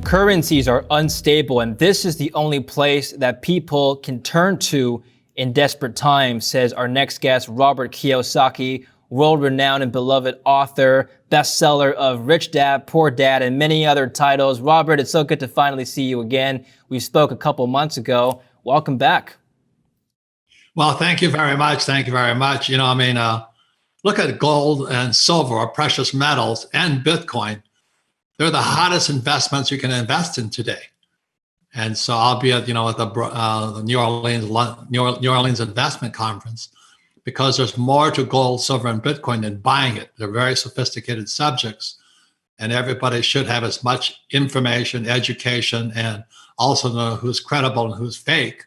Currencies are unstable, and this is the only place that people can turn to in desperate times, says our next guest, Robert Kiyosaki, world-renowned and beloved author, bestseller of Rich Dad, Poor Dad, and many other titles. Robert, it's so good to finally see you again. We spoke a couple months ago. Welcome back. Well, thank you very much. Thank you very much. Look at gold and silver, or precious metals, and Bitcoin. They're the hottest investments you can invest in today. And so I'll be at, at the New Orleans Investment Conference, because there's more to gold, silver, and Bitcoin than buying it. They're very sophisticated subjects, and everybody should have as much information, education, and also know who's credible and who's fake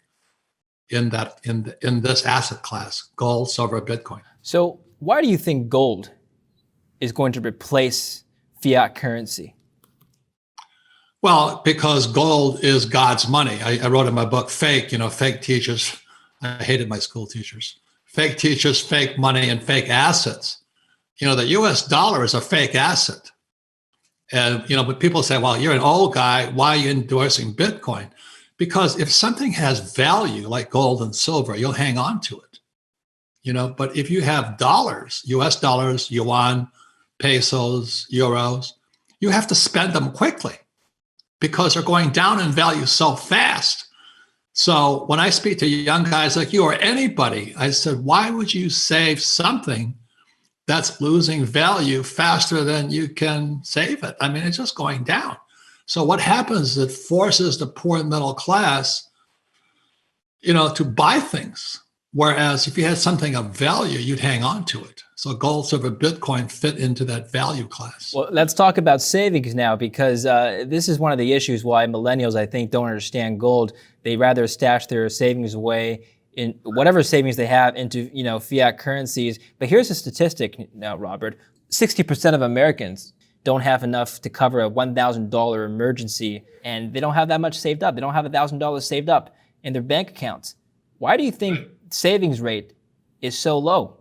in this asset class: gold, silver, Bitcoin. So why do you think gold is going to replace fiat currency? Well, because gold is God's money. I wrote in my book, Fake teachers. I hated my school teachers. Fake teachers, fake money, and fake assets. The US dollar is a fake asset. And, but people say, well, you're an old guy. Why are you endorsing Bitcoin? Because if something has value like gold and silver, you'll hang on to it. But if you have dollars, US dollars, yuan, pesos, euros, you have to spend them quickly, because they're going down in value so fast. So when I speak to young guys like you or anybody, I said, why would you save something that's losing value faster than you can save it? I mean, it's just going down. So what happens is it forces the poor and middle class, to buy things. Whereas if you had something of value, you'd hang on to it. So gold, silver, Bitcoin fit into that value class. Well, let's talk about savings now, because this is one of the issues why millennials, I think, don't understand gold. They rather stash their savings away in whatever savings they have into, fiat currencies. But here's a statistic now, Robert. 60% of Americans don't have enough to cover a $1,000 emergency, and they don't have that much saved up. They don't have $1,000 saved up in their bank accounts. Why do you think savings rate is so low?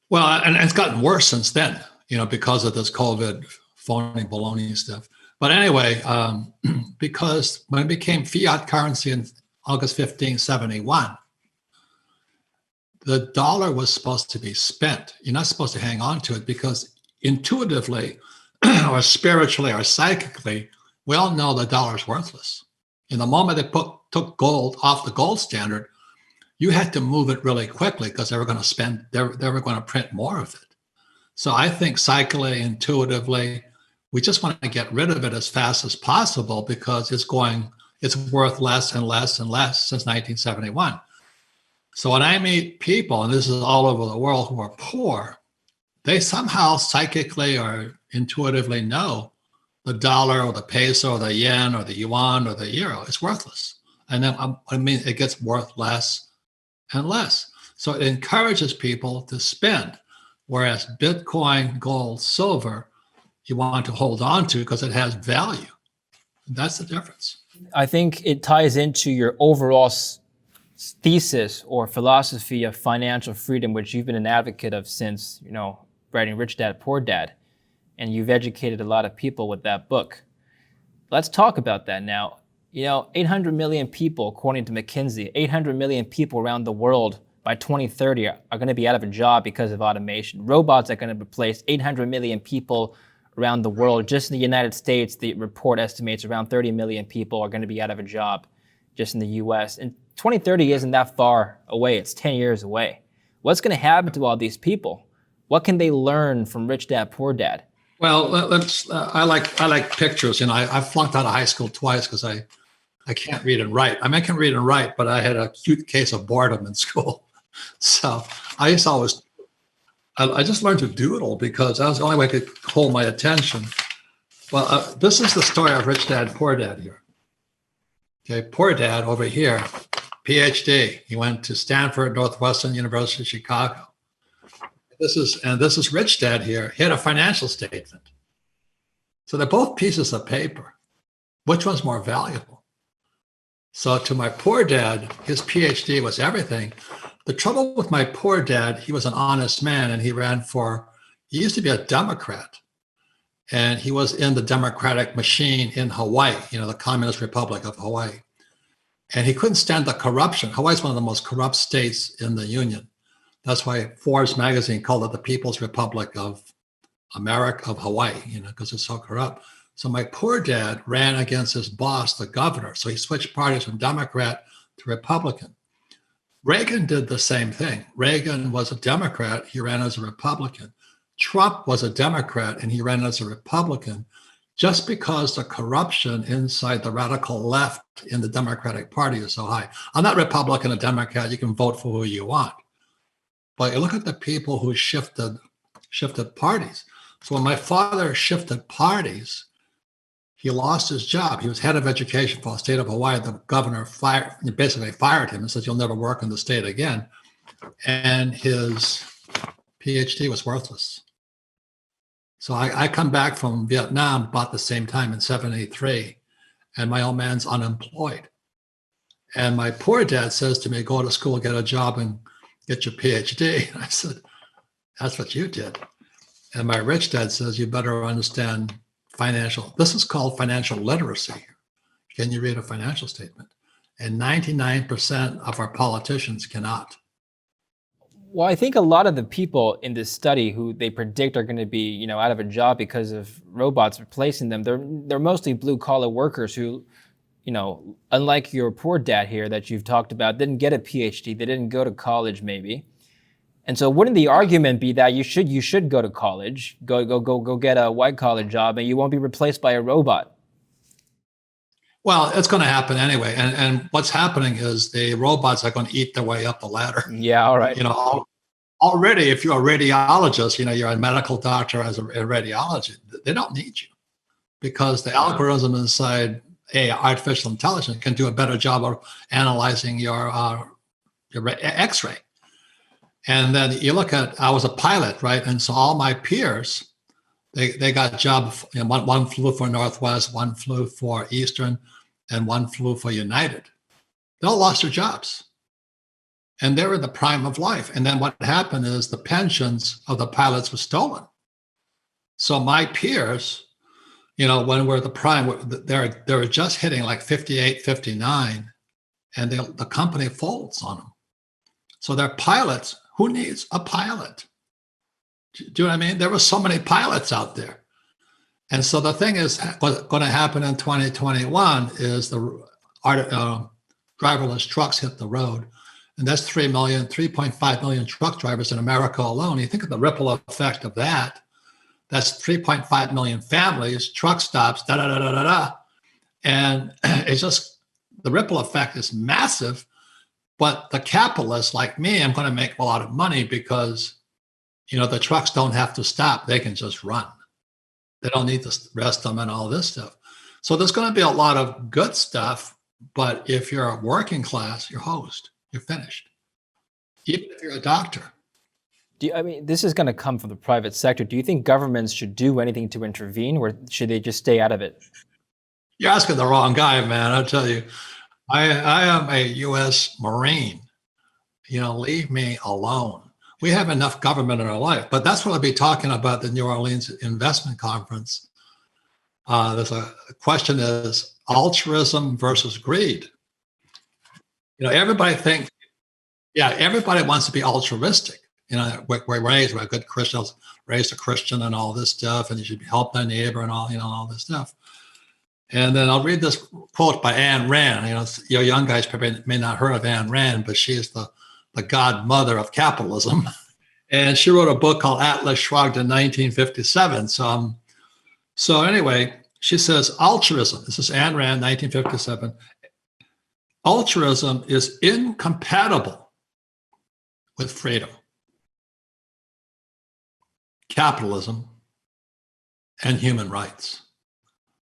Well, and it's gotten worse since then, because of this COVID phony baloney stuff. But anyway, because when it became fiat currency in August 1571, the dollar was supposed to be spent. You're not supposed to hang on to it, because intuitively or spiritually or psychically, we all know the dollar's worthless. In the moment they took gold off the gold standard, you had to move it really quickly, because they were going to print more of it. So I think psychically, intuitively, we just want to get rid of it as fast as possible, because it's worth less and less and less since 1971. So when I meet people, and this is all over the world, who are poor, they somehow psychically or intuitively know the dollar or the peso or the yen or the yuan or the euro is worthless. And then, it gets worth less and less. So it encourages people to spend. Whereas Bitcoin, gold, silver, you want to hold on to because it has value. That's the difference. I think it ties into your overall thesis or philosophy of financial freedom, which you've been an advocate of since, writing Rich Dad, Poor Dad. And you've educated a lot of people with that book. Let's talk about that now. 800 million people, according to McKinsey, 800 million people around the world by 2030 are going to be out of a job because of automation. Robots are going to replace 800 million people around the world. Just in the United States, the report estimates around 30 million people are going to be out of a job just in the US. And 2030 isn't that far away. It's 10 years away. What's going to happen to all these people? What can they learn from Rich Dad, Poor Dad? Well, I like pictures. I flunked out of high school twice because I can't read and write. I can read and write, but I had an acute case of boredom in school. So I just learned to doodle, because that was the only way I could hold my attention. Well, this is the story of Rich Dad, Poor Dad here. Okay, Poor Dad over here, PhD. He went to Stanford, Northwestern University, Chicago. This is Rich Dad here. He had a financial statement. So they're both pieces of paper. Which one's more valuable? So to my poor dad, his PhD was everything. The trouble with my poor dad, he was an honest man, and he used to be a Democrat. And he was in the democratic machine in Hawaii, the Communist Republic of Hawaii. And he couldn't stand the corruption. Hawaii is one of the most corrupt states in the Union. That's why Forbes magazine called it the People's Republic of America, of Hawaii, because it's so corrupt. So my poor dad ran against his boss, the governor. So he switched parties from Democrat to Republican. Reagan did the same thing. Reagan was a Democrat. He ran as a Republican. Trump was a Democrat and he ran as a Republican, just because the corruption inside the radical left in the Democratic Party is so high. I'm not Republican or Democrat. You can vote for who you want. But you look at the people who shifted parties. So when my father shifted parties, he lost his job. He was head of education for the state of Hawaii. The governor basically fired him and said, "You'll never work in the state again." And his PhD was worthless. So I come back from Vietnam about the same time in 73, and my old man's unemployed. And my poor dad says to me, "Go to school, get a job, and get your PhD." And I said, "That's what you did." And my rich dad says, "You better understand this is called financial literacy. Can you read a financial statement?" And 99% of our politicians cannot. Well, I think a lot of the people in this study who they predict are going to be, out of a job because of robots replacing them, they're mostly blue collar workers who, unlike your poor dad here that you've talked about, didn't get a PhD, they didn't go to college maybe. And so wouldn't the argument be that you should go to college, go get a white collar job, and you won't be replaced by a robot? Well, it's going to happen anyway. And what's happening is the robots are going to eat their way up the ladder. Yeah, all right. Already, if you're a radiologist, you're a medical doctor as a radiologist, they don't need you, because the algorithm inside artificial intelligence can do a better job of analyzing your X-ray. And then you look at, I was a pilot, right? And so all my peers, they got jobs. One flew for Northwest, one flew for Eastern, and one flew for United. They all lost their jobs. And they were in the prime of life. And then what happened is the pensions of the pilots were stolen. So my peers, when we're at the prime, they were just hitting like 58, 59, and the company folds on them. So they're pilots. Who needs a pilot? Do you know what I mean? There were so many pilots out there. And so the thing is, what's going to happen in 2021 is the driverless trucks hit the road. And that's 3.5 million truck drivers in America alone. You think of the ripple effect of that. That's 3.5 million families, truck stops, And it's just, the ripple effect is massive. But the capitalists like me, I'm going to make a lot of money because, the trucks don't have to stop. They can just run. They don't need to rest them and all this stuff. So there's going to be a lot of good stuff. But if you're a working class, you're hosed. You're finished. Even if you're a doctor. This is going to come from the private sector. Do you think governments should do anything to intervene, or should they just stay out of it? You're asking the wrong guy, man. I'll tell you. I am a U.S. Marine. Leave me alone. We have enough government in our life, but that's what I'll be talking about at the New Orleans Investment Conference. There's a question is altruism versus greed. Everybody wants to be altruistic. We're good Christians, raised a Christian and all this stuff, and you should help thy neighbor and all this stuff. And then I'll read this quote by Ayn Rand. Your young guys probably may not have heard of Ayn Rand, but she is the godmother of capitalism. And she wrote a book called Atlas Shrugged in 1957. So anyway, she says, altruism, this is Ayn Rand, 1957, altruism is incompatible with freedom, capitalism, and human rights.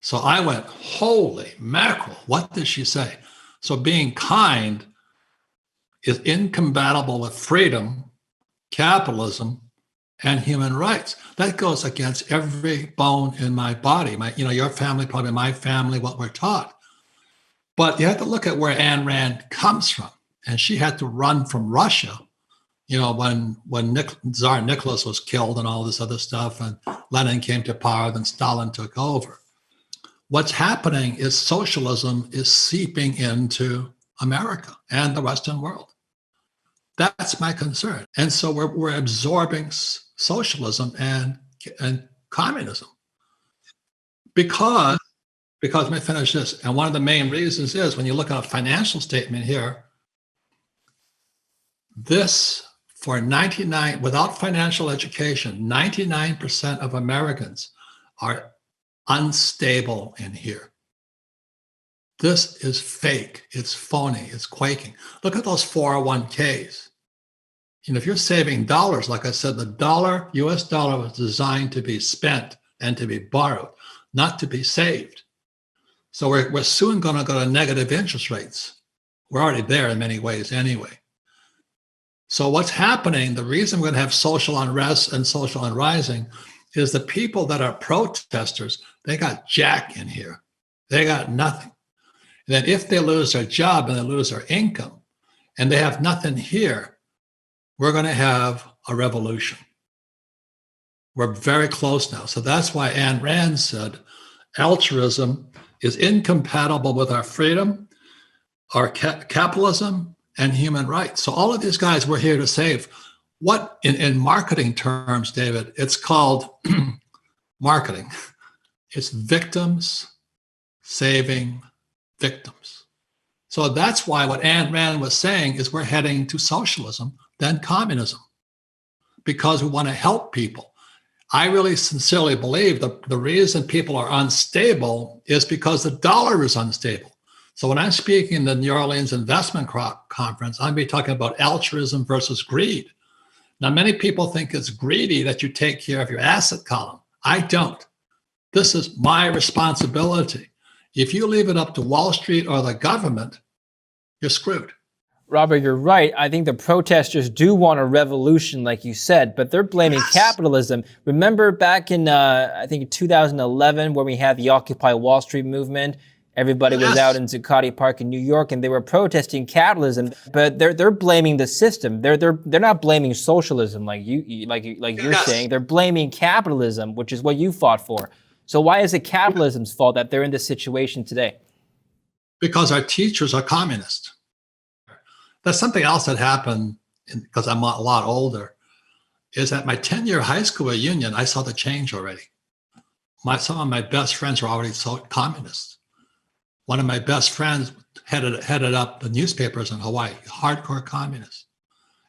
So I went, holy mackerel, what did she say? So being kind is incompatible with freedom, capitalism, and human rights. That goes against every bone in my body. Your family, probably my family, what we're taught. But you have to look at where Ayn Rand comes from. And she had to run from Russia when Tsar Nicholas was killed and all this other stuff, and Lenin came to power, then Stalin took over. What's happening is socialism is seeping into America and the Western world. That's my concern. And so we're absorbing socialism and communism because let me finish this. And one of the main reasons is when you look at a financial statement here, this for 99, without financial education, 99% of Americans are unstable in here. This is fake. It's phony. It's quaking. Look at those 401ks. If you're saving dollars, like I said, the US dollar was designed to be spent and to be borrowed, not to be saved. So we're soon going to go to negative interest rates. We're already there in many ways anyway. So what's happening, the reason we're going to have social unrest and social unrising is the people that are protesters, they got jack in here. They got nothing. And then if they lose their job and they lose their income and they have nothing here, we're going to have a revolution. We're very close now. So that's why Ayn Rand said altruism is incompatible with our freedom, our capitalism, and human rights. So all of these guys we're here to save. What in marketing terms, David, it's called marketing. It's victims saving victims. So that's why what Ayn Rand was saying is we're heading to socialism, then communism, because we want to help people. I really sincerely believe the reason people are unstable is because the dollar is unstable. So when I'm speaking in the New Orleans Investment Conference, I'm be talking about altruism versus greed. Now, many people think it's greedy that you take care of your asset column. I don't. This is my responsibility. If you leave it up to Wall Street or the government, you're screwed. Robert, you're right. I think the protesters do want a revolution, like you said, but they're blaming capitalism. Remember back in, I think 2011, when we had the Occupy Wall Street movement? Everybody was out in Zuccotti Park in New York, and they were protesting capitalism. But they're blaming the system. They're not blaming socialism like you're saying. They're blaming capitalism, which is what you fought for. So why is it capitalism's fault that they're in this situation today? Because our teachers are communists. That's something else that happened because I'm a lot older. Is at my 10-year high school reunion, I saw the change already. Some of my best friends were already communists. One of my best friends headed up the newspapers in Hawaii, hardcore communist.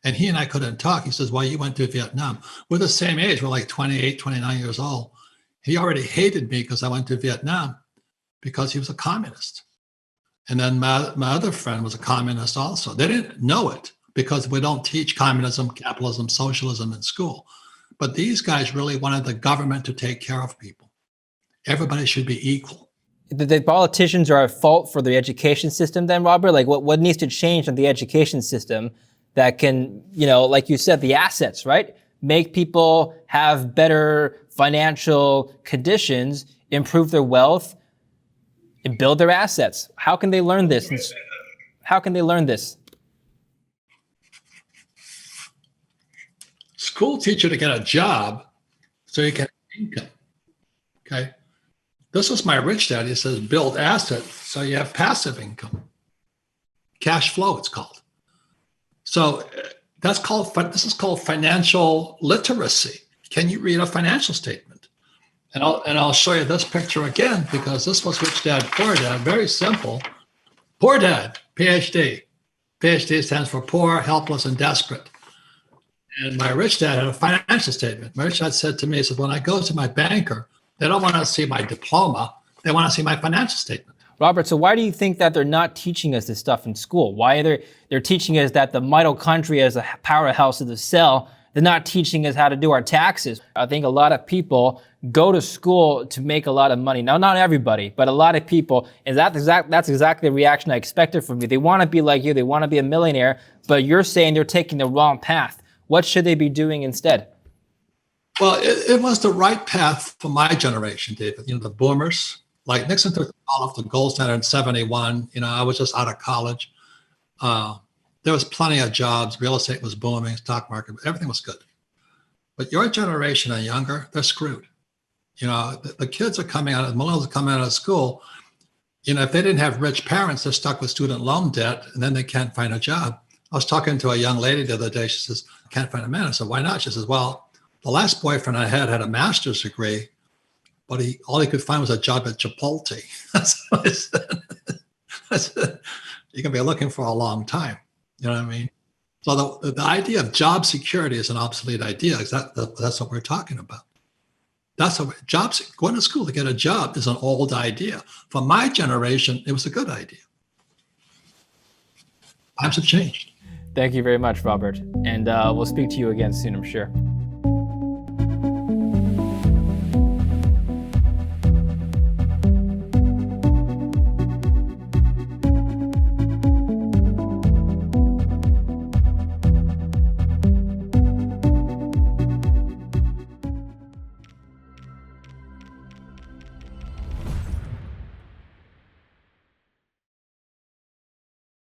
And he and I couldn't talk. He says, well, you went to Vietnam. We're the same age. We're like 28, 29 years old. He already hated me because I went to Vietnam because he was a communist. And then my other friend was a communist also. They didn't know it because we don't teach communism, capitalism, socialism in school. But these guys really wanted the government to take care of people. Everybody should be equal. The politicians are at fault for the education system then, Robert? Like what needs to change in the education system that can, like you said, the assets, right? Make people have better financial conditions, improve their wealth, and build their assets. How can they learn this? How can they learn this? School teach you to get a job so you can have income, okay? This is my rich dad. He says, build assets so you have passive income. Cash flow, it's called. So this is called financial literacy. Can you read a financial statement? And I'll show you this picture again because this was Rich Dad, Poor Dad. Very simple. Poor Dad, PhD. PhD stands for poor, helpless, and desperate. And my rich dad had a financial statement. My rich dad said to me, he said, when I go to my banker, they don't want to see my diploma. They want to see my financial statement. Robert, so why do you think that they're not teaching us this stuff in school? Why are they're teaching us that the mitochondria is a powerhouse of the cell? They're not teaching us how to do our taxes. I think a lot of people go to school to make a lot of money. Now, not everybody, but a lot of people, and that's exactly the reaction I expected from you. They want to be like you. They want to be a millionaire, but you're saying they're taking the wrong path. What should they be doing instead? Well, it was the right path for my generation, David. The boomers, like Nixon took off the gold standard in 71. I was just out of college. there was plenty of jobs. Real estate was booming, stock market, everything was good. But your generation and younger, they're screwed. The kids are coming out, the millennials are coming out of school. If they didn't have rich parents, they're stuck with student loan debt, and then they can't find a job. I was talking to a young lady the other day. She says, I can't find a man. I said, why not? She says, well, the last boyfriend I had a master's degree, but all he could find was a job at Chipotle. That's what I said. I said, you're going to be looking for a long time. You know what I mean? So the idea of job security is an obsolete idea. That's what we're talking about. That's what jobs, going to school to get a job is an old idea. For my generation, it was a good idea. Times have changed. Thank you very much, Robert. And we'll speak to you again soon, I'm sure.